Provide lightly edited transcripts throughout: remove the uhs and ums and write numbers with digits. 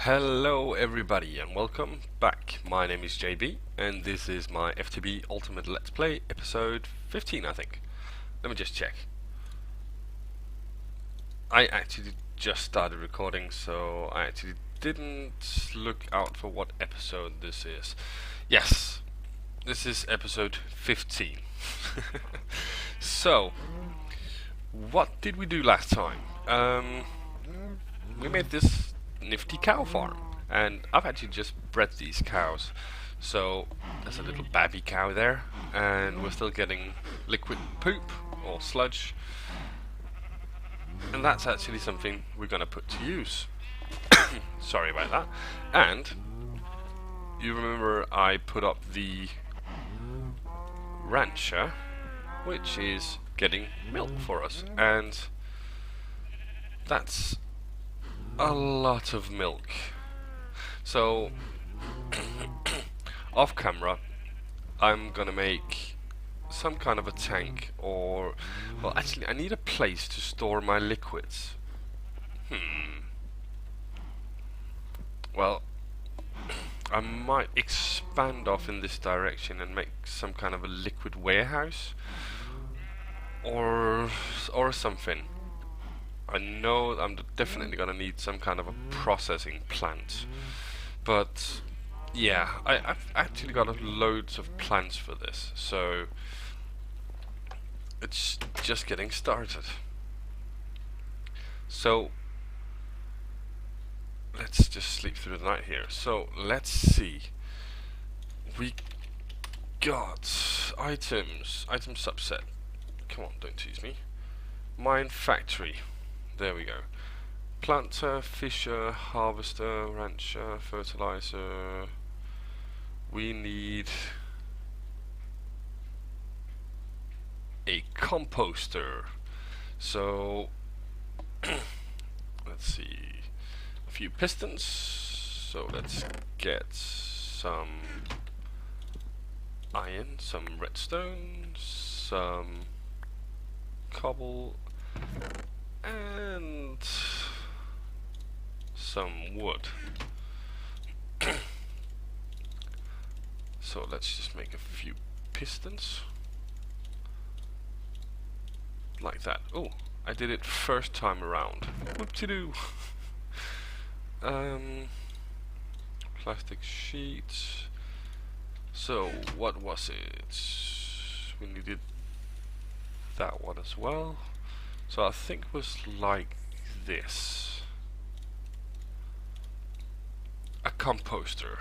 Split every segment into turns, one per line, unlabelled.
Hello everybody and welcome back. My name is JB and this is my FTB Ultimate Let's Play episode 15 I think. Let me just check. I actually just started recording, so I actually didn't look out for what episode this is. Yes, this is episode 15. So, what did we do last time? We made this nifty cow farm, and I've actually just bred these cows. So there's a little babby cow there, and we're still getting liquid poop or sludge, and that's actually something we're gonna put to use. Sorry about that. And you remember I put up the rancher, which is getting milk for us, and that's a lot of milk. So off camera I'm gonna make some kind of a tank, or well, actually I need a place to store my liquids. Well, I might expand off in this direction and make some kind of a liquid warehouse or something. I know I'm definitely gonna need some kind of a processing plant, but yeah, I've actually got loads of plans for this, so it's just getting started. So let's just sleep through the night here. So let's see. We got items subset. Come on, don't tease me. Mine factory. There we go. Planter, fisher, harvester, rancher, fertilizer. We need a composter. So let's see. A few pistons. So let's get some iron, some redstone, some cobble, and some wood. So let's just make a few pistons like that. Oh, I did it first time around. Whoop-de-doo. Plastic sheet. So what was it? We needed that one as well. So I think it was like this. A composter.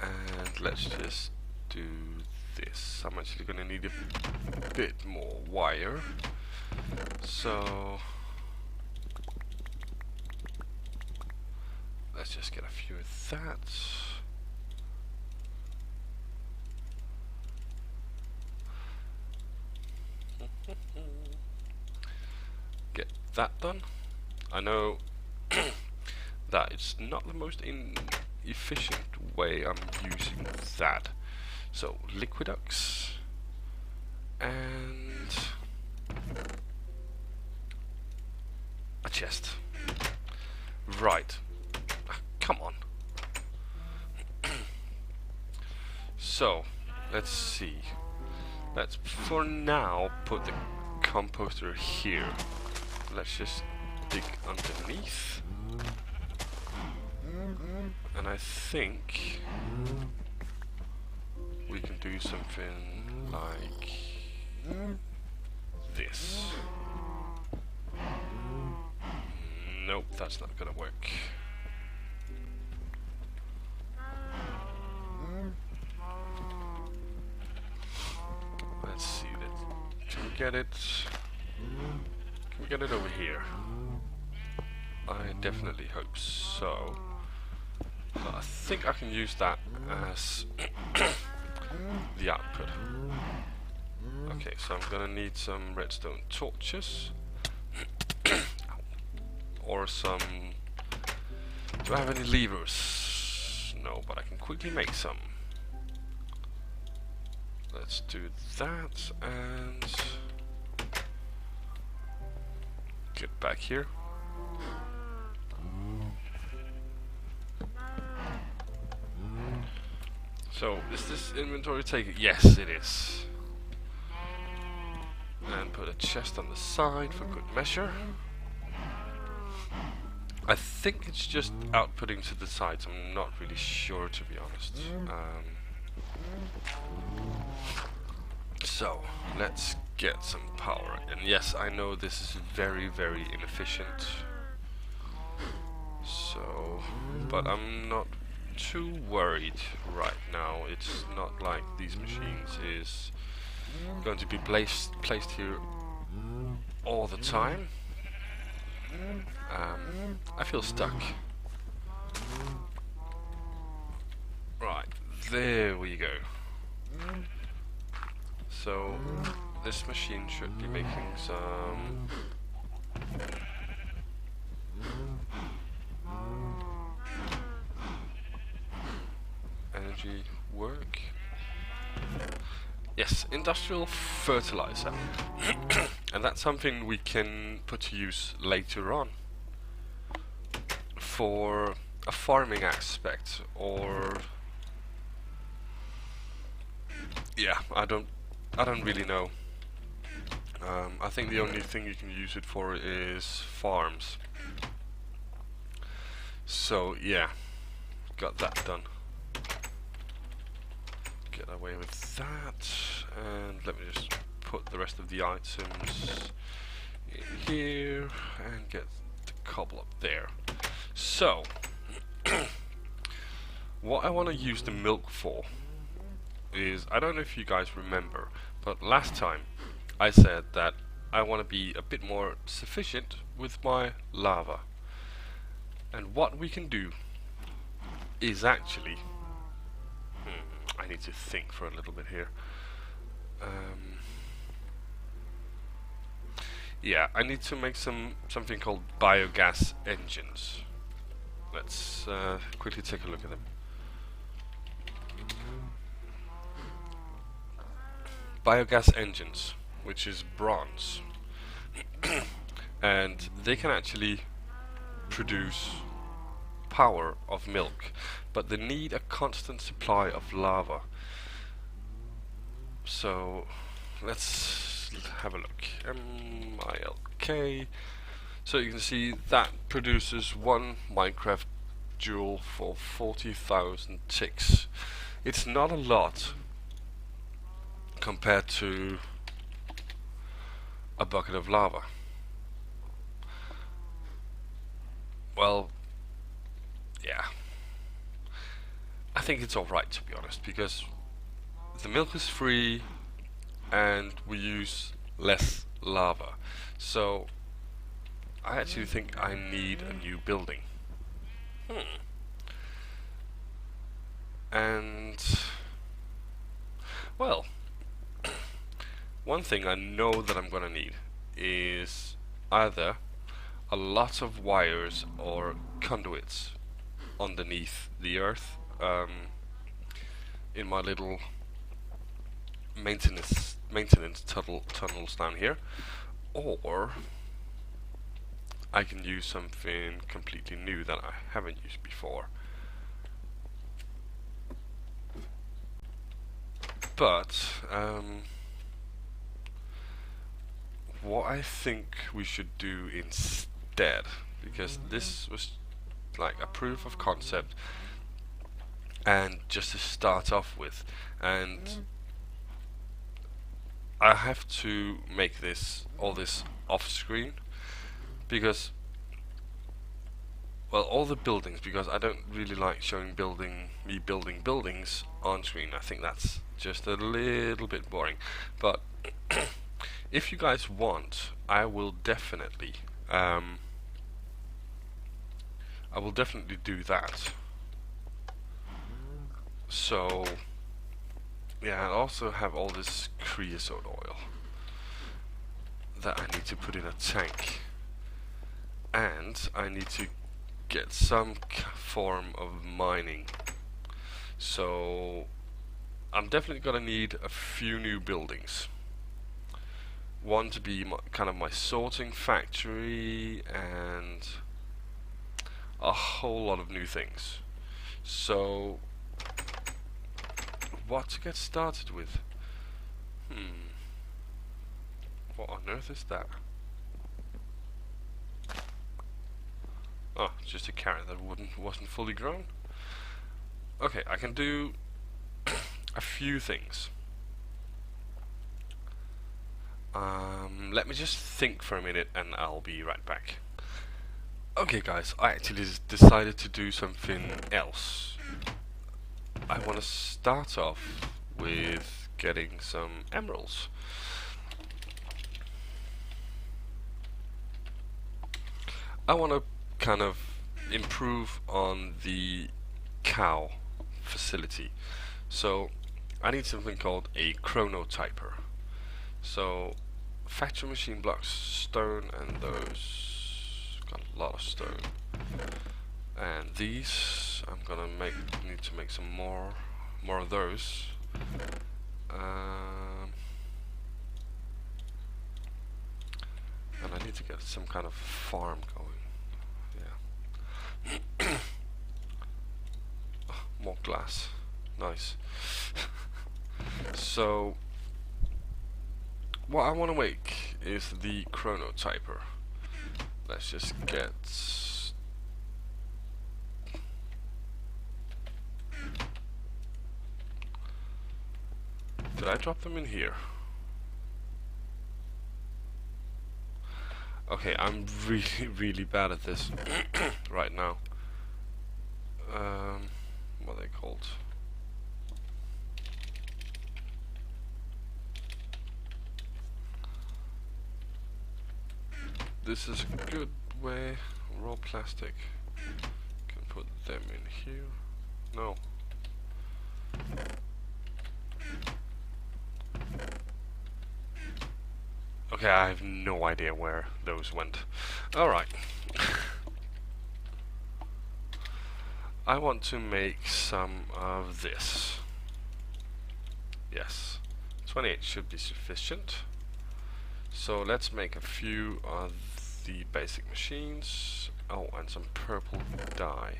And let's just do this. I'm actually gonna need a bit more wire. So let's just get a few of that. Get that done. I know that it's not the most efficient way I'm using that. So liquidux and a chest. Right. Come on. So let's see. Let's for now put the composter here. Let's just dig underneath. And I think we can do something like this. Nope, that's not gonna work. Let's see that. Can we get it? Can we get it over here? I definitely hope so. I think I can use that as the output. Okay, so I'm gonna need some redstone torches or some. Do I have any levers? No, but I can quickly make some. Let's do that and get back here. So, is this inventory taken? Yes, it is. And put a chest on the side for good measure. I think it's just outputting to the sides. I'm not really sure, to be honest. So, let's get some power. And yes, I know this is very, very inefficient. So, but I'm not too worried right now. It's not like these machines is going to be placed here all the time. I feel stuck. Right, there we go. So this machine should be making some energy work. Yes, industrial fertilizer. And that's something we can put to use later on for a farming aspect, or yeah, I don't really know. I think the only thing you can use it for is farms. So yeah, got that done. Get away with that, and let me just put the rest of the items in here and get the cobble up there. So what I want to use the milk for is, I don't know if you guys remember, but last time I said that I want to be a bit more sufficient with my lava. And what we can do is actually, I need to think for a little bit here. Yeah, I need to make something called biogas engines. Let's quickly take a look at them. Biogas engines, which is bronze, and they can actually produce power of milk, but they need a constant supply of lava. So let's have a look. MILK. So you can see that produces 1 Minecraft joule for 40,000 ticks. It's not a lot compared to a bucket of lava. Well, yeah, I think it's alright, to be honest, because the milk is free and we use less lava. So I actually think I need a new building. And well, one thing I know that I'm gonna need is either a lot of wires or conduits underneath the earth, in my little maintenance tunnels down here, or I can use something completely new that I haven't used before. But what I think we should do instead, because this was like a proof of concept and just to start off with, and I have to make all this off screen, because well, all the buildings, because I don't really like showing me building buildings on screen. I think that's just a little bit boring. But if you guys want, I will definitely do that. So yeah, I also have all this creosote oil that I need to put in a tank, and I need to get some form of mining. So I'm definitely gonna need a few new buildings. One to be kind of my sorting factory, and a whole lot of new things. So what to get started with. What on earth is that? Oh, it's just a carrot that wasn't fully grown. Okay, I can do a few things. Let me just think for a minute and I'll be right back. Okay guys, I actually decided to do something else. I want to start off with getting some emeralds. I want to kind of improve on the cow facility. So I need something called a chronotyper. So factory machine blocks, stone, and those got a lot of stone. And these I'm gonna need to make some more of those. And I need to get some kind of farm going. Yeah. Oh, more glass. Nice. So what I want to make is the chronotyper. Let's just get... Did I drop them in here? Okay, I'm really bad at this right now. What are they called? This is a good way. Raw plastic. Can put them in here. No. Okay, I have no idea where those went. Alright. I want to make some of this. Yes. 28 should be sufficient. So let's make a few of the basic machines. Oh, and some purple dye.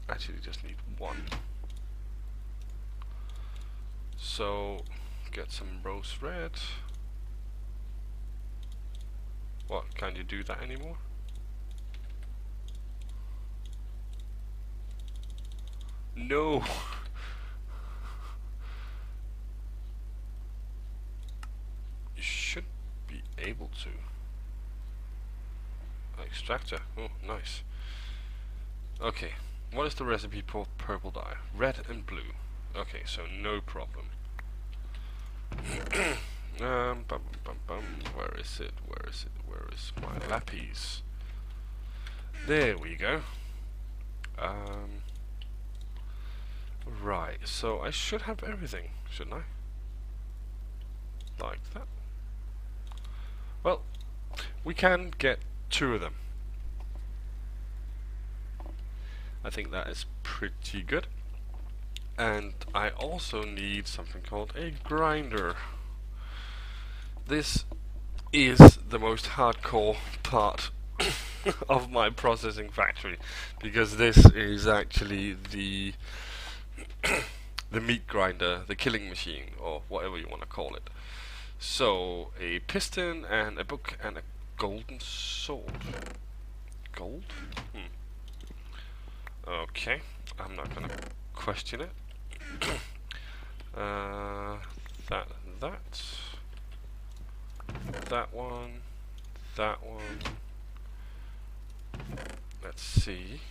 Actually just need one. So get some rose red. What, can't you do that anymore? No. You should be able to. Extractor. Oh, nice. Okay, what is the recipe for purple dye? Red and blue. Okay, so no problem. Where is it? Where is it? Where is my lapis? There we go. Right, so I should have everything, shouldn't I? Like that. Well, we can get 2 of them. I think that is pretty good. And I also need something called a grinder. This is the most hardcore part of my processing factory, because this is actually the the meat grinder, the killing machine, or whatever you want to call it. So a piston and a book and a golden sword. Gold? Okay, I'm not gonna question it. That one, that one. Let's see.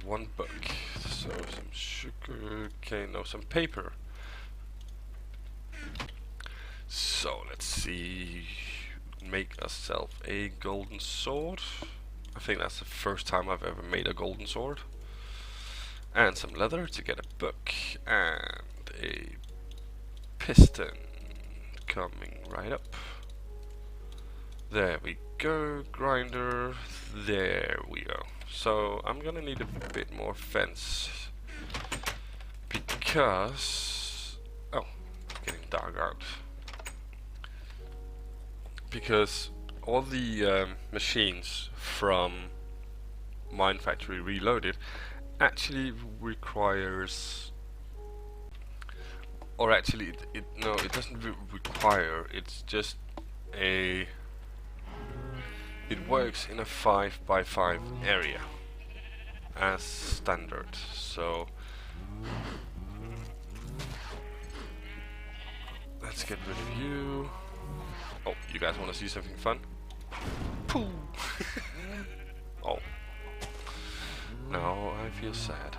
One book. So some sugar cane, no, some paper. So let's see. Make ourselves a golden sword. I think that's the first time I've ever made a golden sword. And some leather to get a book, and a piston coming right up. There we go, grinder, there we go. So I'm gonna need a bit more fence, because, oh, getting dark out. because all the machines from Mine Factory Reloaded actually requires, or actually no, it doesn't require, it's just a, it works in a 5x5 area as standard. So let's get rid of you. Oh, you guys want to see something fun? Pooh! Oh. Now I feel sad.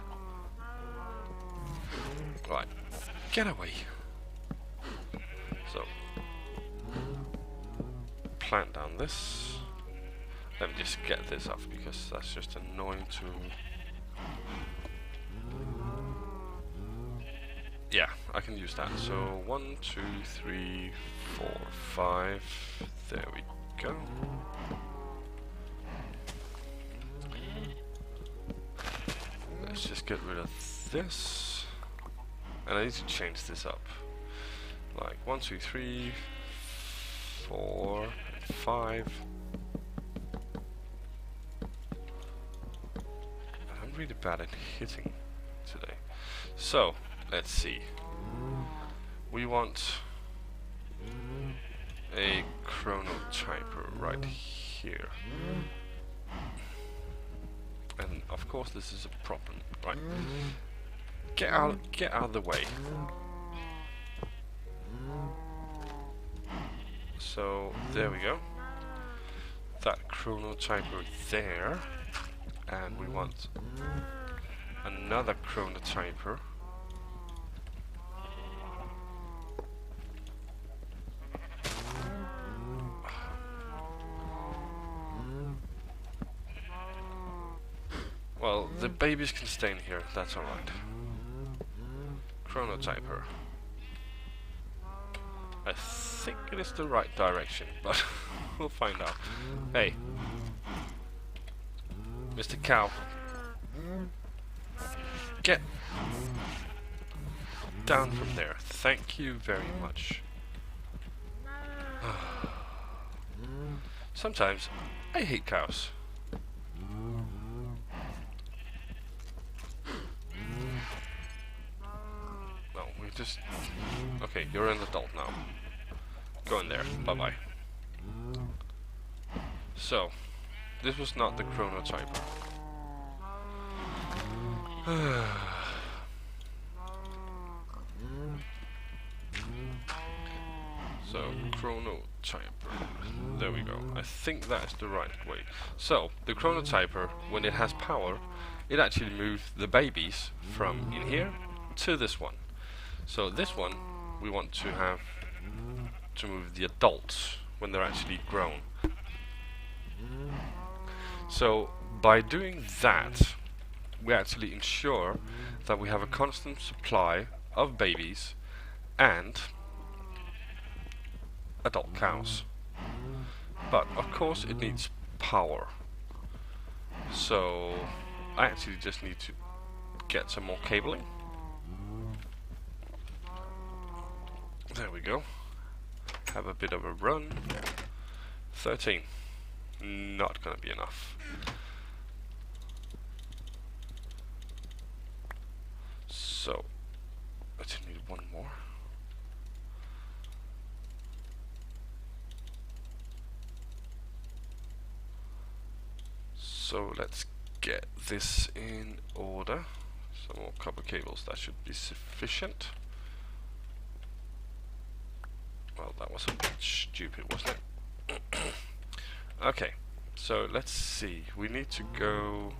Right. Get away. So. Plant down this. Let me just get this off because that's just annoying to... Yeah, I can use that. So 1, 2, 3, 4, 5. There we go. Let's just get rid of this. And I need to change this up. Like 1, 2, 3, 4, 5. I'm really bad at hitting today. So, let's see. We want a chronotyper right here. And of course this is a problem, right? Get out of the way. So there we go. That chronotyper there, and we want another chronotyper. Well, the babies can stay in here, that's alright. Chronotyper. I think it is the right direction, but we'll find out. Hey, Mr. Cow, get down from there. Thank you very much. Sometimes I hate cows. No, we just... Okay, you're an adult now. Go in there. Bye-bye. So, this was not the chronotyper. So, chronotyper. There we go. I think that's the right way. So, the chronotyper, when it has power, it actually moves the babies from in here to this one. So this one, we want to have to move the adults when they're actually grown. So by doing that, we actually ensure that we have a constant supply of babies and adult cows. But of course it needs power. So I actually just need to get some more cabling. There we go. Have a bit of a run. 13. Not gonna be enough. So, I just need one more. So let's get this in order. Some more copper cables, that should be sufficient. Well, that was a bit stupid, wasn't it? Okay, so let's see. We need to go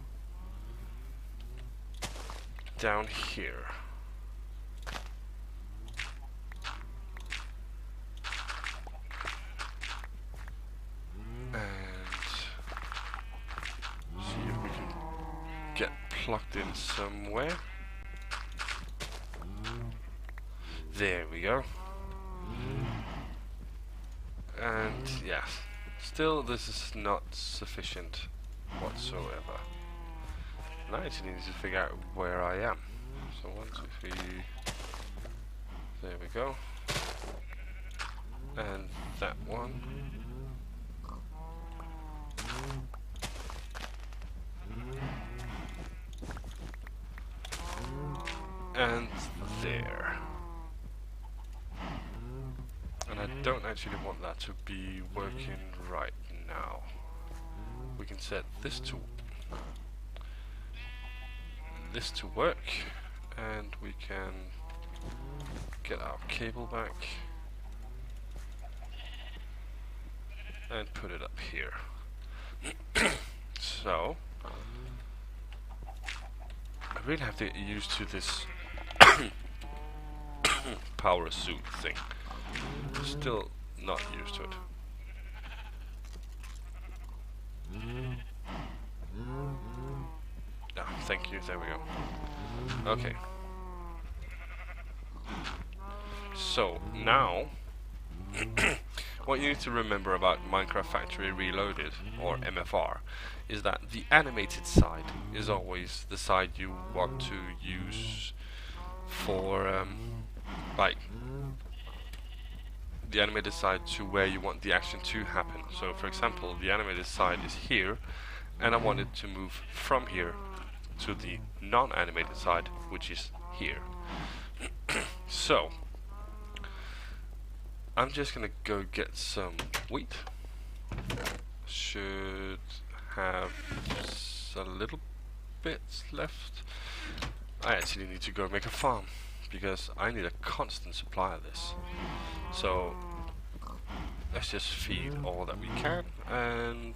down here. And see if we can get plugged in somewhere. There we go. And yeah, still this is not sufficient whatsoever. Now I actually need to figure out where I am. So 1, 2, 3. There we go. And that one. and there. And I don't actually want that to be working right now. We can set this to work, and we can get our cable back and put it up here. So I really have to get used to this power suit thing. Still not used to it. Ah, thank you, there we go. Okay. So, now, what you need to remember about Minecraft Factory Reloaded, or MFR, is that the animated side is always the side you want to use for, like, the animated side to where you want the action to happen. So, for example, the animated side is here, and I want it to move from here to the non-animated side, which is here. So, I'm just gonna go get some wheat. Should have a little bit left. I actually need to go make a farm because I need a constant supply of this. So let's just feed all that we can and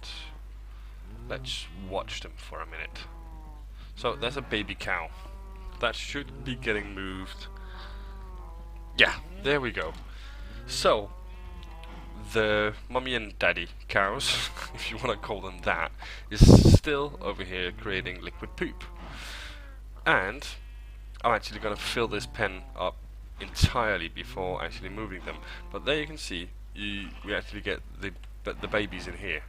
let's watch them for a minute. So there's a baby cow that should be getting moved. Yeah, there we go. So the mommy and daddy cows, if you want to call them that, is still over here creating liquid poop. And I'm actually going to fill this pen up entirely before actually moving them. But there you can see we actually get the babies in here.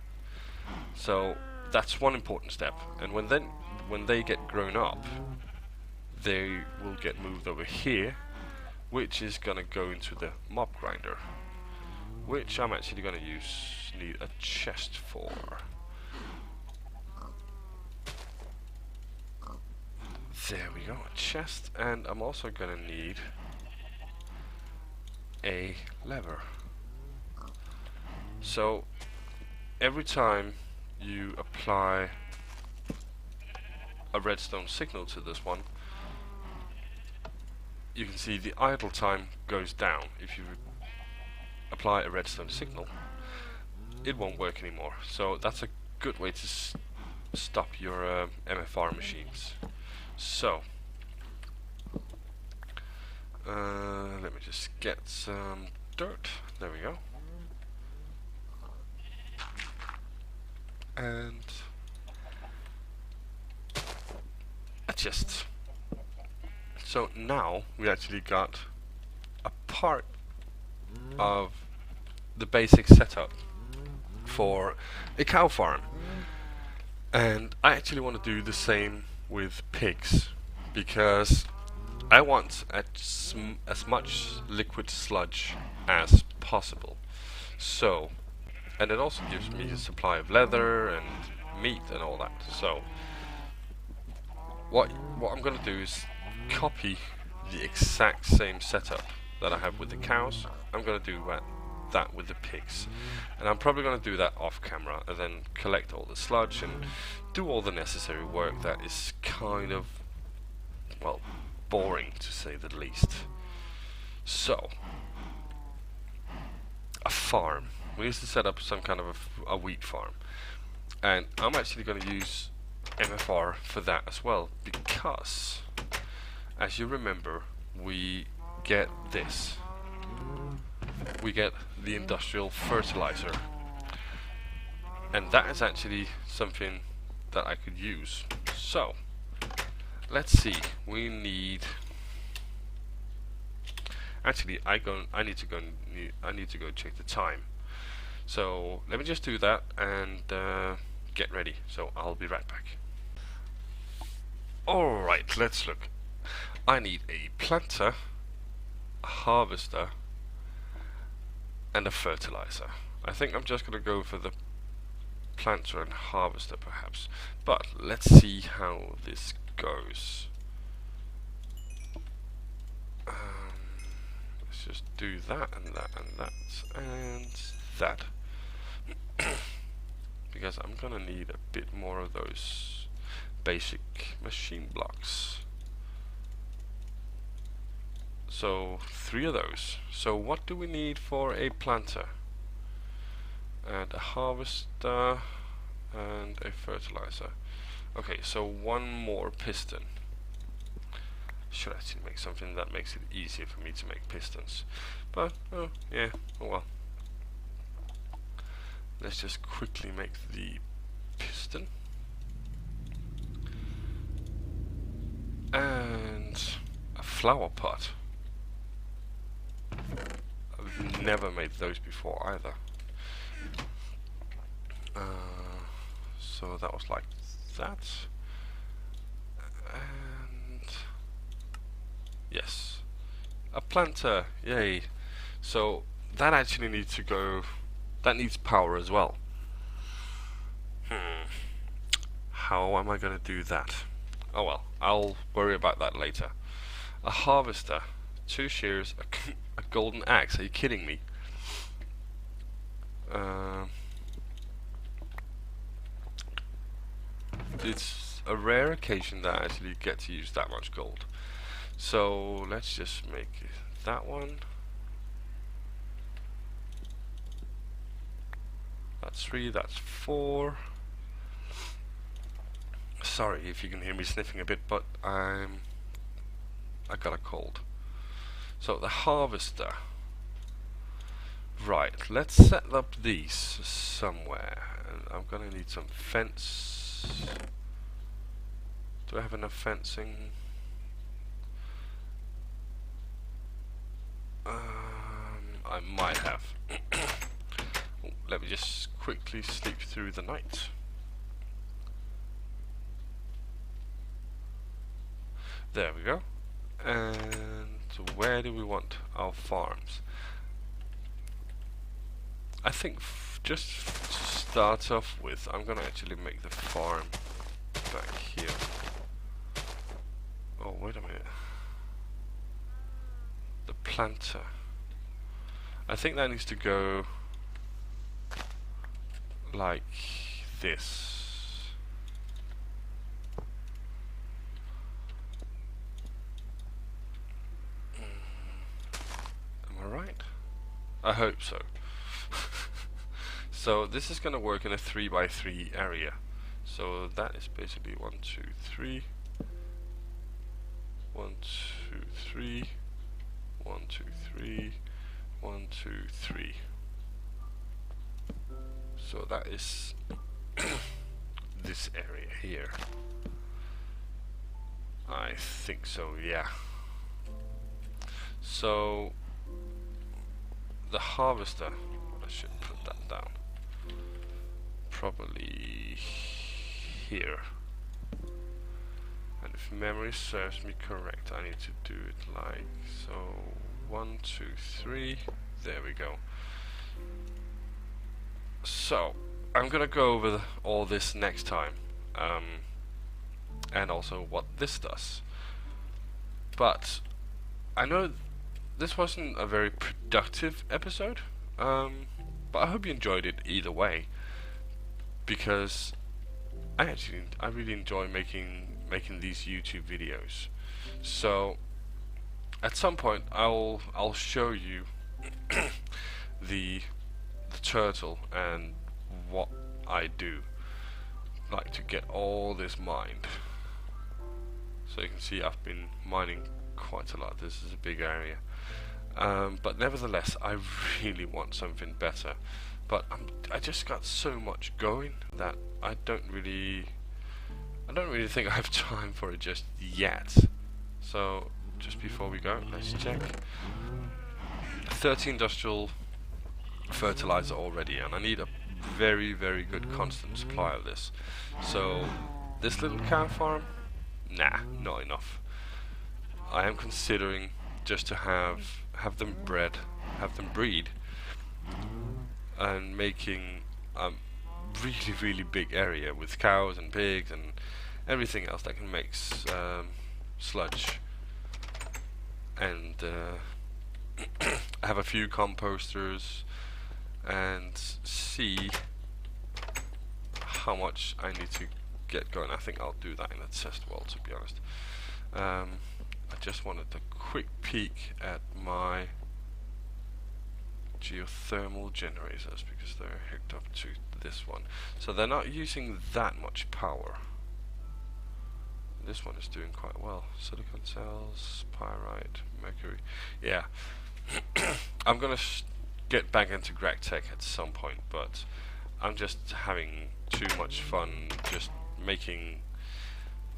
So that's one important step. And when they get grown up, they will get moved over here, which is going to go into the mob grinder, which I'm actually going to need a chest for. There we go, a chest, and I'm also going to need a lever. So every time you apply a redstone signal to this one, you can see the idle time goes down. If you apply a redstone signal, it won't work anymore. So that's a good way to stop your MFR machines. So let me just get some dirt. There we go. And a chest. So now we actually got a part of the basic setup for a cow farm. And I actually want to do the same with pigs, because I want as much liquid sludge as possible. So, and it also gives me a supply of leather and meat and all that. So what I'm going to do is copy the exact same setup that I have with the cows. I'm going to do that with the pigs, and I'm probably going to do that off camera and then collect all the sludge and do all the necessary work that is kind of, well, boring to say the least. So, a farm. We need to set up some kind of a wheat farm, and I'm actually going to use MFR for that as well, because as you remember, we get this. We get the industrial fertilizer, and that is actually something that I could use. So let's see, we need, actually I need to go check the time. So let me just do that and get ready. So I'll be right back. Alright, let's look. I need a planter, a harvester, and a fertilizer. I think I'm just going to go for the planter and harvester perhaps, but let's see how this goes. just do that and that and that and that. Because I'm gonna need a bit more of those basic machine blocks. So 3 of those. So what do we need for a planter? And a harvester and a fertilizer. Okay, so 1 more piston. Should actually make something that makes it easier for me to make pistons. But, oh, yeah, oh well. Let's just quickly make the piston. And a flower pot. I've never made those before either. So that was like that. And yes, a planter, yay. So that actually needs to go, that needs power as well. How am I going to do that? Oh well, I'll worry about that later. A harvester, 2 shears, a golden axe, are you kidding me? It's a rare occasion that I actually get to use that much gold. So let's just make that one. That's 3, that's 4. Sorry if you can hear me sniffing a bit, but I got a cold. So the harvester. Right, let's set up these somewhere. And I'm gonna need some fence. Do I have enough fencing? I might have. Let me just quickly sleep through the night. There we go. And where do we want our farms? I think just to start off with, I'm gonna actually make the farm back here. Oh, wait a minute. The planter. I think that needs to go like this. Am I right? I hope so. So this is going to work in a 3x3 area. So that is basically 1, 2, 3. 1, 2, 3. 1, 2, 3. 1, 2, 3. So that is this area here. I think so, yeah. So the harvester, I should put that down. Probably here. And if memory serves me correct, I need to do it like so. 1, 2, 3. There we go. So I'm gonna go over all this next time, and also what this does. But I know this wasn't a very productive episode, but I hope you enjoyed it either way, because I really enjoy making these YouTube videos. So at some point I'll show you the turtle and what I do, like to get all this mined. So you can see I've been mining quite a lot. This is a big area, but nevertheless I really want something better. But I just got so much going that I don't really think I have time for it just yet. So just before we go, let's check. 30 industrial fertilizer already, and I need a very good constant supply of this. So this little cow farm, nah, not enough. I am considering just to have them breed, and making a really big area with cows and pigs and everything else that can make sludge and I have a few composters and see how much I need to get going. I think I'll do that in a test world, to be honest. I just wanted a quick peek at my geothermal generators because they're hooked up to this one. So they're not using that much power. This one is doing quite well. Silicon cells, pyrite, mercury. Yeah. I'm gonna get back into Greg Tech at some point, but I'm just having too much fun just making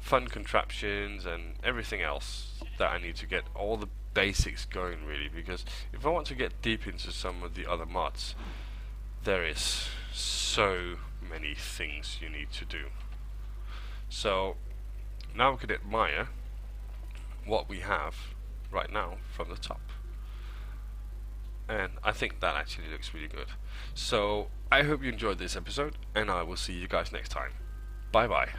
fun contraptions and everything else that I need to get all the basics going, really, because if I want to get deep into some of the other mods, there is so many things you need to do. So now we can admire what we have right now from the top, and I think that actually looks really good. So I hope you enjoyed this episode, and I will see you guys next time. Bye bye.